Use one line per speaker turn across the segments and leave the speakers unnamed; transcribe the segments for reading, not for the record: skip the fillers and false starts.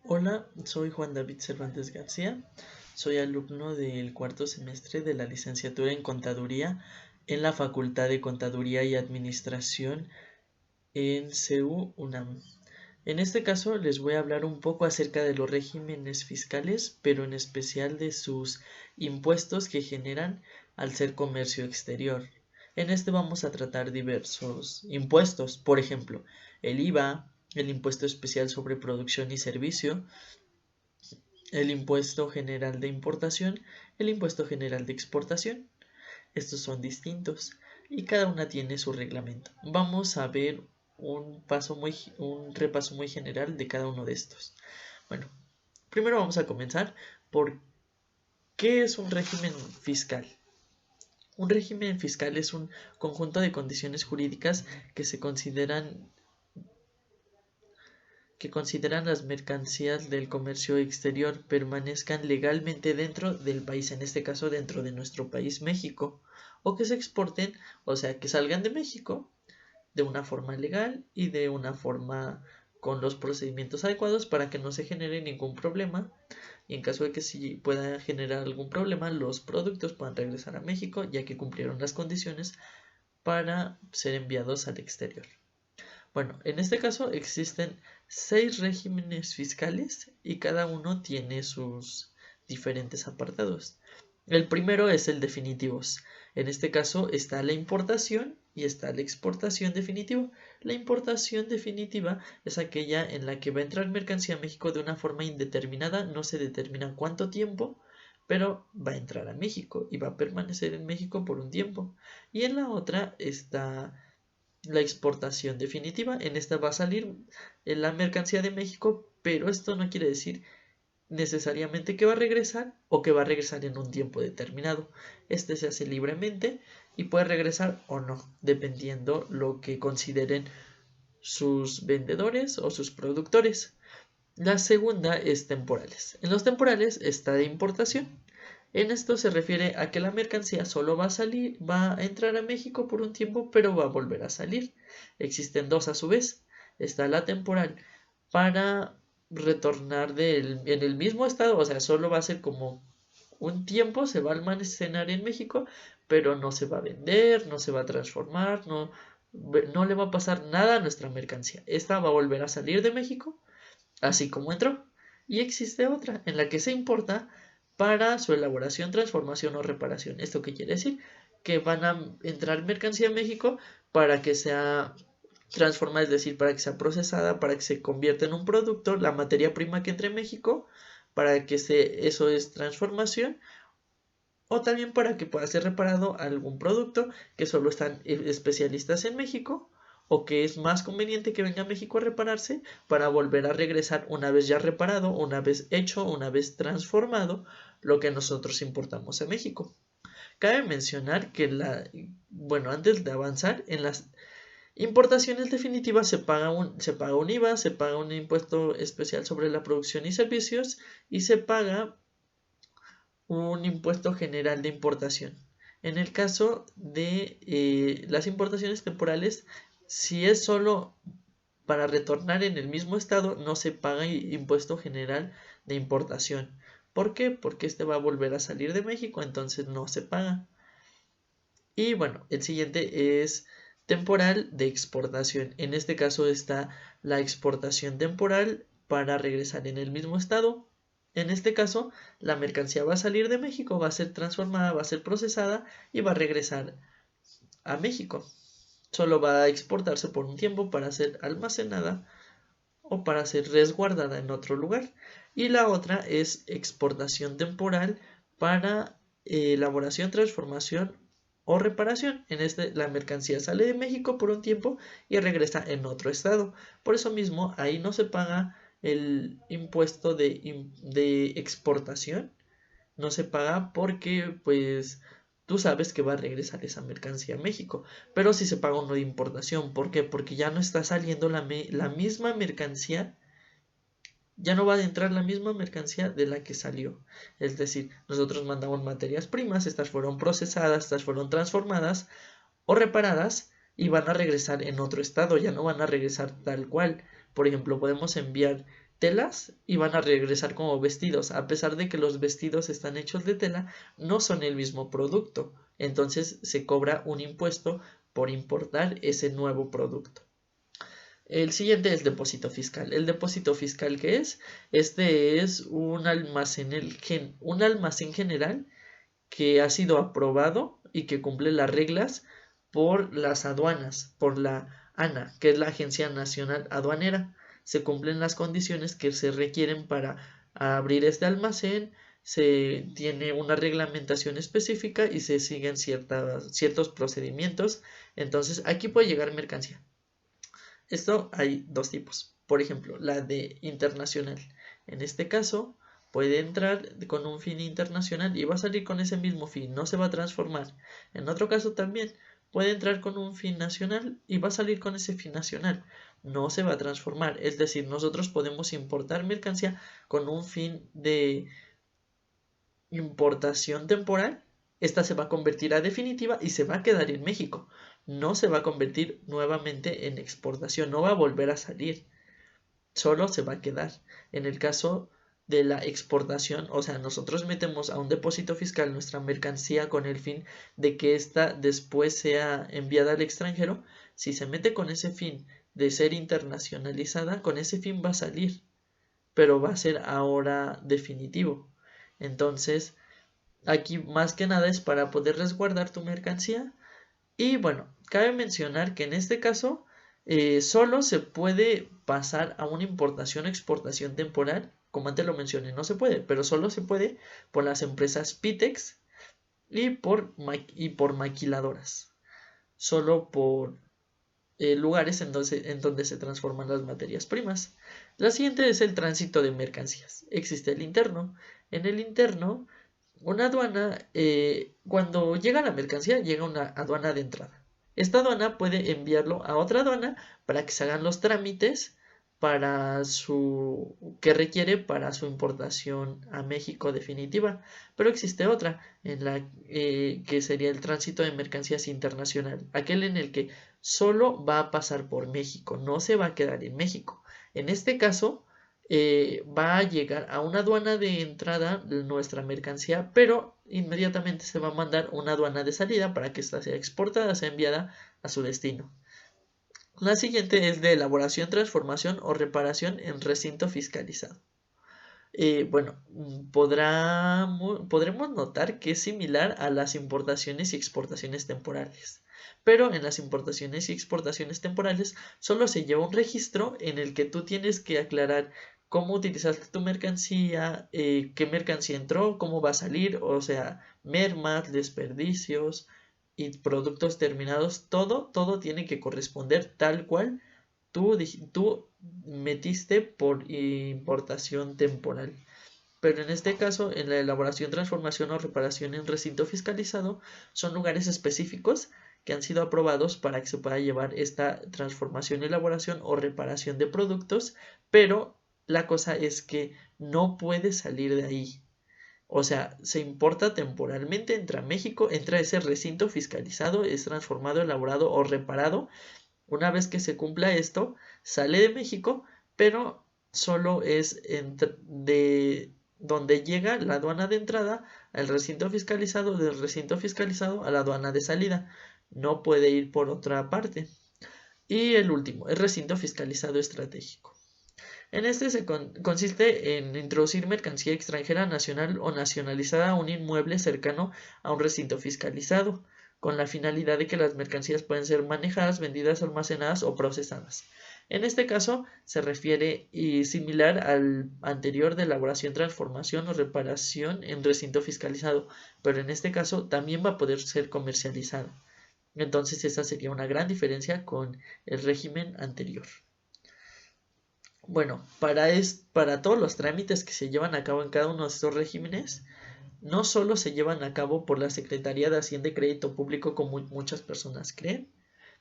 Hola, soy Juan David Cervantes García, soy alumno del cuarto semestre de la licenciatura en Contaduría en la Facultad de Contaduría y Administración en CEU UNAM. En este caso les voy a hablar un poco acerca de los regímenes fiscales, pero en especial de sus impuestos que generan al ser comercio exterior. En este vamos a tratar diversos impuestos, por ejemplo, el IVA, el impuesto especial sobre producción y servicio, el impuesto general de importación, el impuesto general de exportación. Estos son distintos y cada una tiene su reglamento. Vamos a ver un repaso muy general de cada uno de estos. Bueno, primero vamos a comenzar por qué es un régimen fiscal. Un régimen fiscal es un conjunto de condiciones jurídicas que consideran las mercancías del comercio exterior permanezcan legalmente dentro del país, en este caso dentro de nuestro país México, o que se exporten, o sea, que salgan de México de una forma legal y de una forma con los procedimientos adecuados para que no se genere ningún problema, y en caso de que sí pueda generar algún problema, los productos puedan regresar a México ya que cumplieron las condiciones para ser enviados al exterior. Bueno, en este caso existen 6 regímenes fiscales y cada uno tiene sus diferentes apartados. El primero es el definitivos. En este caso está la importación y está la exportación definitiva. La importación definitiva es aquella en la que va a entrar mercancía a México de una forma indeterminada, no se determina cuánto tiempo, pero va a entrar a México y va a permanecer en México por un tiempo. Y en la otra está la exportación definitiva. En esta va a salir la mercancía de México, pero esto no quiere decir necesariamente que va a regresar o que va a regresar en un tiempo determinado. Este se hace libremente y puede regresar o no, dependiendo lo que consideren sus vendedores o sus productores. La segunda es temporales. En los temporales está de importación. En esto se refiere a que la mercancía solo va a entrar a México por un tiempo, pero va a volver a salir. Existen dos a su vez. Está la temporal para retornar en el mismo estado, o sea, solo va a ser como un tiempo, se va a almacenar en México, pero no se va a vender, no se va a transformar, no le va a pasar nada a nuestra mercancía. Esta va a volver a salir de México así como entró. Y existe otra en la que se importa para su elaboración, transformación o reparación. ¿Esto qué quiere decir? Que van a entrar mercancía a México para que sea transformada, es decir, para que sea procesada, para que se convierta en un producto, la materia prima que entre en México, para que eso es transformación, o también para que pueda ser reparado algún producto que solo están especialistas en México o que es más conveniente que venga a México a repararse para volver a regresar una vez ya reparado, una vez hecho, una vez transformado lo que nosotros importamos a México. Cabe mencionar que antes de avanzar en las importaciones definitivas se paga un IVA, se paga un impuesto especial sobre la producción y servicios y se paga un impuesto general de importación. En el caso de las importaciones temporales, si es solo para retornar en el mismo estado, no se paga impuesto general de importación. ¿Por qué? Porque este va a volver a salir de México, entonces no se paga. Y bueno, el siguiente es temporal de exportación. En este caso está la exportación temporal para regresar en el mismo estado. En este caso, la mercancía va a salir de México, va a ser transformada, va a ser procesada y va a regresar a México. Solo va a exportarse por un tiempo para ser almacenada o para ser resguardada en otro lugar. Y la otra es exportación temporal para elaboración, transformación o reparación. En este la mercancía sale de México por un tiempo y regresa en otro estado. Por eso mismo ahí no se paga el impuesto de exportación, no se paga porque pues tú sabes que va a regresar esa mercancía a México, pero sí se paga uno de importación. ¿Por qué? Porque ya no está saliendo la misma mercancía, ya no va a entrar la misma mercancía de la que salió. Es decir, nosotros mandamos materias primas, estas fueron procesadas, estas fueron transformadas o reparadas y van a regresar en otro estado, ya no van a regresar tal cual. Por ejemplo, podemos enviar telas y van a regresar como vestidos. A pesar de que los vestidos están hechos de tela, no son el mismo producto. Entonces se cobra un impuesto por importar ese nuevo producto. El siguiente es depósito fiscal. ¿El depósito fiscal qué es? Este es un almacén general que ha sido aprobado y que cumple las reglas por las aduanas, por la ANA, que es la Agencia Nacional Aduanera. Se cumplen las condiciones que se requieren para abrir este almacén, se tiene una reglamentación específica y se siguen ciertos procedimientos. Entonces, aquí puede llegar mercancía. Esto hay dos tipos. Por ejemplo, la de internacional. En este caso, puede entrar con un fin internacional y va a salir con ese mismo fin, no se va a transformar. En otro caso también puede entrar con un fin nacional y va a salir con ese fin nacional, no se va a transformar. Es decir, nosotros podemos importar mercancía con un fin de importación temporal. Esta se va a convertir a definitiva y se va a quedar en México. No se va a convertir nuevamente en exportación, no va a volver a salir, solo se va a quedar. En el caso de la exportación, o sea, nosotros metemos a un depósito fiscal nuestra mercancía con el fin de que ésta después sea enviada al extranjero. Si se mete con ese fin de ser internacionalizada, con ese fin va a salir, pero va a ser ahora definitivo. Entonces, aquí más que nada es para poder resguardar tu mercancía. Y bueno, cabe mencionar que en este caso solo se puede pasar a una importación o exportación temporal. Como antes lo mencioné, no se puede, pero solo se puede por las empresas PITEX y por maquiladoras. Solo por lugares en donde se transforman las materias primas. La siguiente es el tránsito de mercancías. Existe el interno. En el interno, una aduana, cuando llega la mercancía, llega una aduana de entrada. Esta aduana puede enviarlo a otra aduana para que se hagan los trámites que requiere para su importación a México definitiva. Pero existe otra, que sería el tránsito de mercancías internacional, aquel en el que solo va a pasar por México, no se va a quedar en México. En este caso, va a llegar a una aduana de entrada nuestra mercancía, pero inmediatamente se va a mandar una aduana de salida para que ésta sea exportada, sea enviada a su destino. La siguiente es de elaboración, transformación o reparación en recinto fiscalizado. Podremos notar que es similar a las importaciones y exportaciones temporales. Pero en las importaciones y exportaciones temporales solo se lleva un registro en el que tú tienes que aclarar cómo utilizaste tu mercancía, qué mercancía entró, cómo va a salir, o sea, mermas, desperdicios y productos terminados, todo tiene que corresponder tal cual tú metiste por importación temporal. Pero en este caso, en la elaboración, transformación o reparación en recinto fiscalizado, son lugares específicos que han sido aprobados para que se pueda llevar esta transformación, elaboración o reparación de productos, pero la cosa es que no puede salir de ahí. O sea, se importa temporalmente, entra a México, entra a ese recinto fiscalizado, es transformado, elaborado o reparado. Una vez que se cumpla esto, sale de México, pero solo es de donde llega la aduana de entrada al recinto fiscalizado, del recinto fiscalizado a la aduana de salida. No puede ir por otra parte. Y el último, el recinto fiscalizado estratégico. En este consiste en introducir mercancía extranjera nacional o nacionalizada a un inmueble cercano a un recinto fiscalizado, con la finalidad de que las mercancías pueden ser manejadas, vendidas, almacenadas o procesadas. En este caso se refiere similar al anterior de elaboración, transformación o reparación en recinto fiscalizado, pero en este caso también va a poder ser comercializada. Entonces esa sería una gran diferencia con el régimen anterior. Bueno, para todos los trámites que se llevan a cabo en cada uno de estos regímenes, no solo se llevan a cabo por la Secretaría de Hacienda y Crédito Público como muchas personas creen,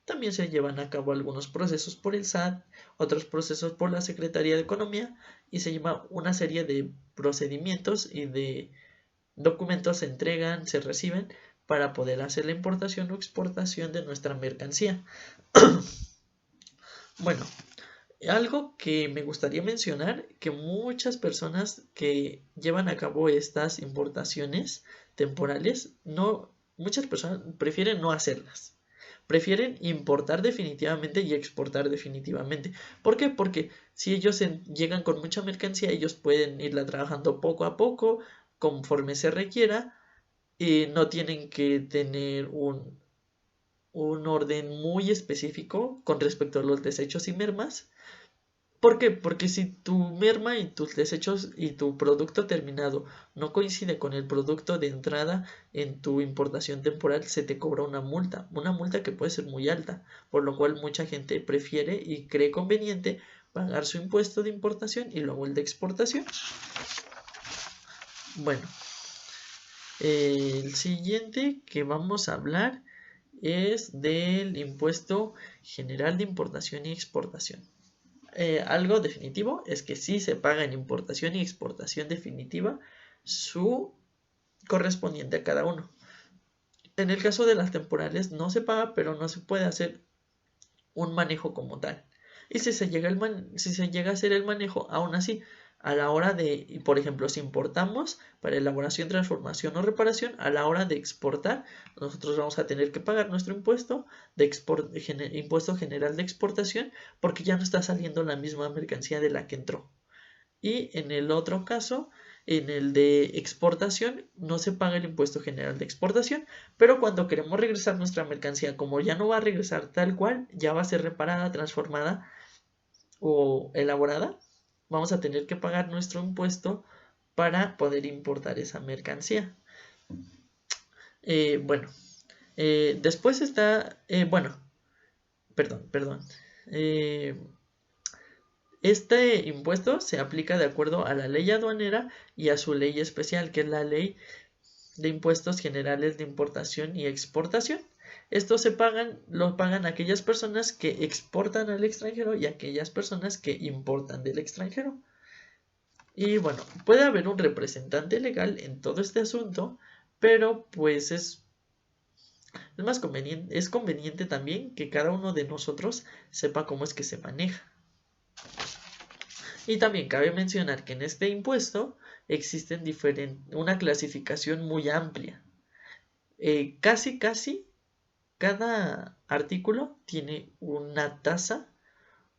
también se llevan a cabo algunos procesos por el SAT, otros procesos por la Secretaría de Economía y se lleva una serie de procedimientos y de documentos se entregan, se reciben para poder hacer la importación o exportación de nuestra mercancía. Bueno, Algo que me gustaría mencionar, que muchas personas que llevan a cabo estas importaciones temporales, muchas personas prefieren no hacerlas. Prefieren importar definitivamente y exportar definitivamente. ¿Por qué? Porque si ellos llegan con mucha mercancía, ellos pueden irla trabajando poco a poco, conforme se requiera, y no tienen que tener un orden muy específico con respecto a los desechos y mermas. ¿Por qué? Porque si tu merma y tus desechos y tu producto terminado no coincide con el producto de entrada en tu importación temporal, se te cobra una multa que puede ser muy alta, por lo cual mucha gente prefiere y cree conveniente pagar su impuesto de importación y luego el de exportación. Bueno, el siguiente que vamos a hablar es del impuesto general de importación y exportación. Algo definitivo es que sí se paga en importación y exportación definitiva su correspondiente a cada uno. En el caso de las temporales no se paga, pero no se puede hacer un manejo como tal. Y si se llega a hacer el manejo, aún así, a la hora de, por ejemplo, si importamos para elaboración, transformación o reparación, a la hora de exportar, nosotros vamos a tener que pagar nuestro impuesto de impuesto general de exportación, porque ya no está saliendo la misma mercancía de la que entró. Y en el otro caso, en el de exportación, no se paga el impuesto general de exportación, pero cuando queremos regresar nuestra mercancía, como ya no va a regresar tal cual, ya va a ser reparada, transformada o elaborada, vamos a tener que pagar nuestro impuesto para poder importar esa mercancía. Bueno, después está, perdón. Este impuesto se aplica de acuerdo a la ley aduanera y a su ley especial, que es la ley de impuestos generales de importación y exportación. Estos lo pagan aquellas personas que exportan al extranjero y aquellas personas que importan del extranjero. Y bueno, puede haber un representante legal en todo este asunto, pero pues es conveniente también que cada uno de nosotros sepa cómo es que se maneja. Y también cabe mencionar que en este impuesto existen una clasificación muy amplia. Casi cada artículo tiene una tasa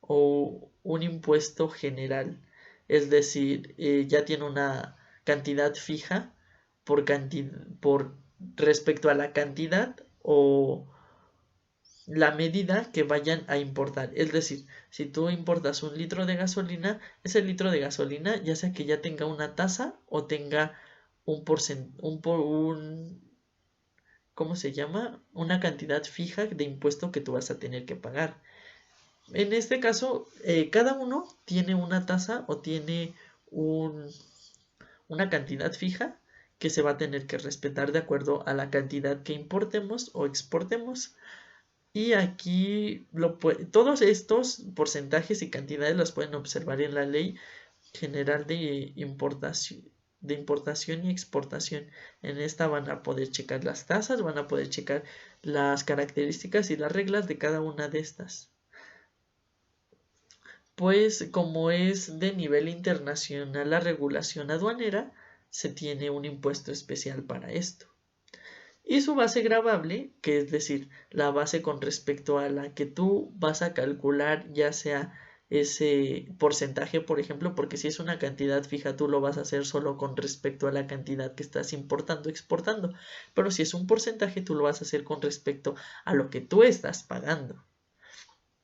o un impuesto general. Es decir, ya tiene una cantidad fija por respecto a la cantidad o la medida que vayan a importar. Es decir, si tú importas 1 litro de gasolina, ese litro de gasolina, ya sea que ya tenga una tasa o tenga ¿cómo se llama? Una cantidad fija de impuesto que tú vas a tener que pagar. En este caso, cada uno tiene una tasa o tiene una cantidad fija que se va a tener que respetar de acuerdo a la cantidad que importemos o exportemos. Y aquí todos estos porcentajes y cantidades los pueden observar en la Ley General de Importación y Exportación. En esta van a poder checar las tasas, van a poder checar las características y las reglas de cada una de estas. Pues como es de nivel internacional la regulación aduanera, se tiene un impuesto especial para esto. Y su base gravable, que es decir, la base con respecto a la que tú vas a calcular ya sea ese porcentaje, por ejemplo, porque si es una cantidad fija, tú lo vas a hacer solo con respecto a la cantidad que estás importando, exportando. Pero si es un porcentaje, tú lo vas a hacer con respecto a lo que tú estás pagando.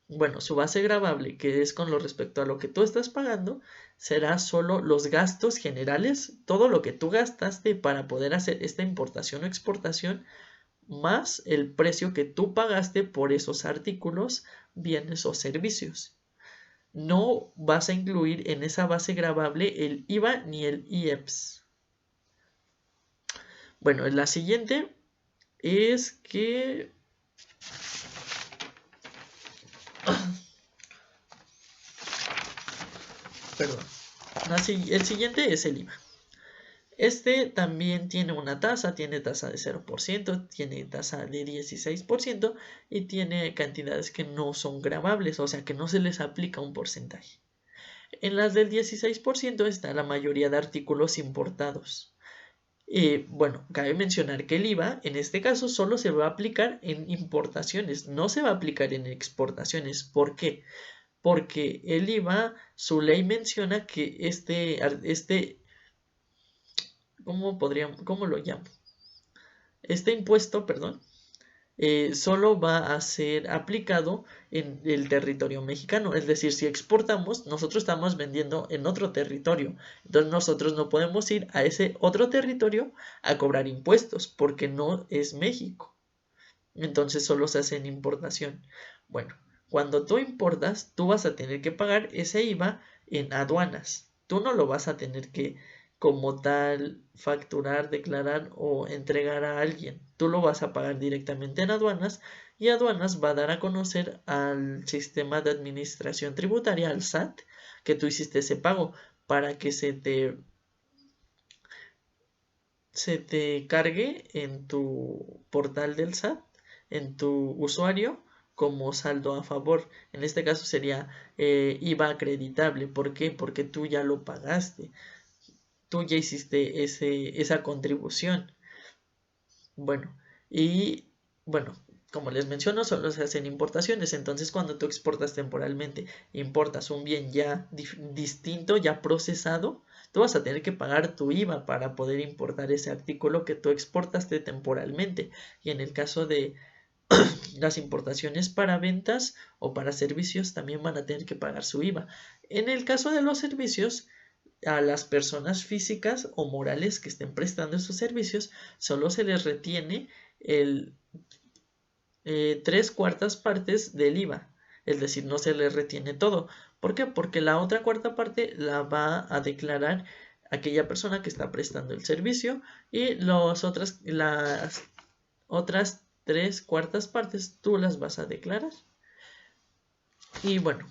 Bueno, su base gravable, que es con lo respecto a lo que tú estás pagando, será solo los gastos generales, todo lo que tú gastaste para poder hacer esta importación o exportación, más el precio que tú pagaste por esos artículos, bienes o servicios. No vas a incluir en esa base gravable el IVA ni el IEPS. Bueno, la siguiente es que perdón. El siguiente es el IVA. Este también tiene una tasa, tiene tasa de 0%, tiene tasa de 16% y tiene cantidades que no son gravables, o sea que no se les aplica un porcentaje. En las del 16% está la mayoría de artículos importados. Bueno, cabe mencionar que el IVA en este caso solo se va a aplicar en importaciones, no se va a aplicar en exportaciones. ¿Por qué? Porque el IVA, su ley menciona que ¿cómo lo llamo? Este impuesto, perdón, solo va a ser aplicado en el territorio mexicano. Es decir, si exportamos, nosotros estamos vendiendo en otro territorio. Entonces nosotros no podemos ir a ese otro territorio a cobrar impuestos porque no es México. Entonces solo se hace en importación. Bueno, cuando tú importas, tú vas a tener que pagar ese IVA en aduanas. Tú no lo vas a tener que como tal facturar, declarar o entregar a alguien. Tú lo vas a pagar directamente en aduanas y aduanas va a dar a conocer al sistema de administración tributaria, al SAT, que tú hiciste ese pago para que se te cargue en tu portal del SAT, en tu usuario, como saldo a favor. En este caso sería IVA acreditable. ¿Por qué? Porque tú ya lo pagaste. Tú ya hiciste esa contribución. Bueno, y bueno, como les menciono, solo se hacen importaciones. Entonces, cuando tú exportas temporalmente, importas un bien ya distinto, ya procesado, tú vas a tener que pagar tu IVA para poder importar ese artículo que tú exportaste temporalmente. Y en el caso de las importaciones para ventas o para servicios, también van a tener que pagar su IVA. En el caso de los servicios, a las personas físicas o morales que estén prestando esos servicios, solo se les retiene el 3/4 del IVA, es decir, no se les retiene todo. ¿Por qué? Porque la otra cuarta parte la va a declarar aquella persona que está prestando el servicio y las otras 3/4 tú las vas a declarar. Y bueno,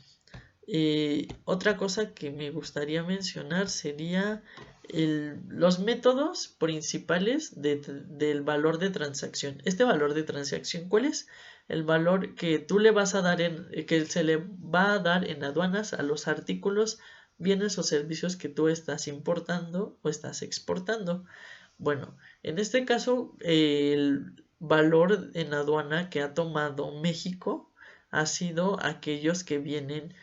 otra cosa que me gustaría mencionar sería los métodos principales del valor de transacción. Este valor de transacción, ¿cuál es? El valor que tú le vas a dar que se le va a dar en aduanas a los artículos, bienes o servicios que tú estás importando o estás exportando. Bueno, en este caso, el valor en aduana que ha tomado México ha sido aquellos que vienen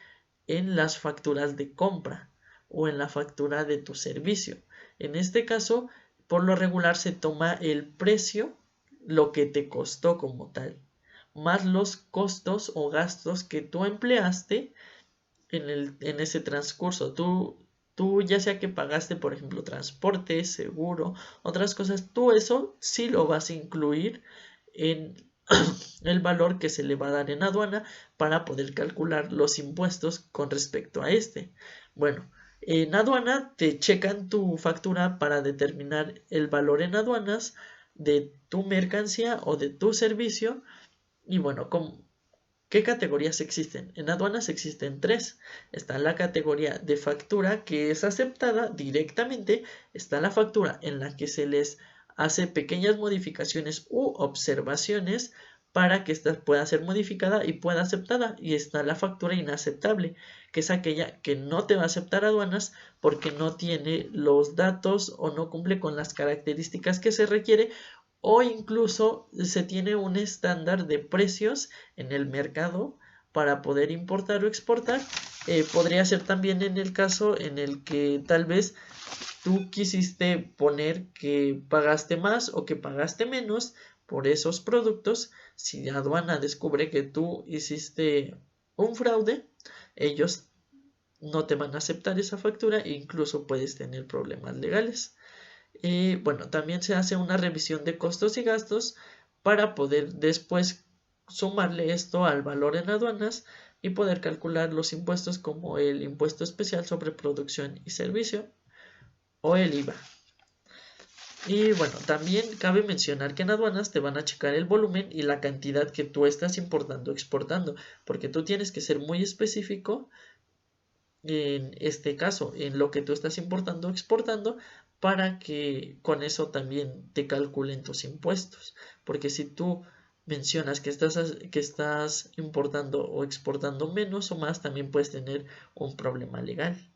en las facturas de compra o en la factura de tu servicio. En este caso, por lo regular se toma el precio, lo que te costó como tal, más los costos o gastos que tú empleaste en ese transcurso. Tú ya sea que pagaste, por ejemplo, transporte, seguro, otras cosas, tú eso sí lo vas a incluir en el valor que se le va a dar en aduana para poder calcular los impuestos con respecto a este. Bueno, en aduana te checan tu factura para determinar el valor en aduanas de tu mercancía o de tu servicio. Y bueno, ¿qué categorías existen? En aduanas existen 3. Está la categoría de factura que es aceptada directamente. Está la factura en la que se les hace pequeñas modificaciones u observaciones para que ésta pueda ser modificada y pueda aceptada. Y está la factura inaceptable, que es aquella que no te va a aceptar aduanas porque no tiene los datos o no cumple con las características que se requiere, o incluso se tiene un estándar de precios en el mercado para poder importar o exportar. Podría ser también en el caso en el que tal vez tú quisiste poner que pagaste más o que pagaste menos por esos productos. Si la aduana descubre que tú hiciste un fraude, ellos no te van a aceptar esa factura e incluso puedes tener problemas legales. Bueno, también se hace una revisión de costos y gastos para poder después sumarle esto al valor en aduanas y poder calcular los impuestos como el impuesto especial sobre producción y servicio o el IVA. Y bueno, también cabe mencionar que en aduanas te van a checar el volumen y la cantidad que tú estás importando o exportando, porque tú tienes que ser muy específico en este caso, en lo que tú estás importando o exportando, para que con eso también te calculen tus impuestos. Porque si tú mencionas que estás importando o exportando menos o más, también puedes tener un problema legal.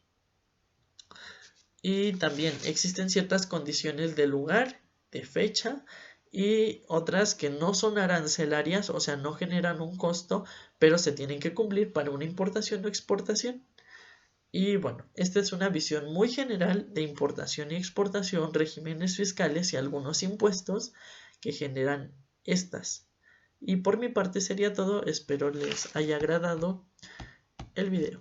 Y también existen ciertas condiciones de lugar, de fecha y otras que no son arancelarias, o sea, no generan un costo, pero se tienen que cumplir para una importación o exportación. Y bueno, esta es una visión muy general de importación y exportación, regímenes fiscales y algunos impuestos que generan estas. Y por mi parte sería todo, espero les haya agradado el video.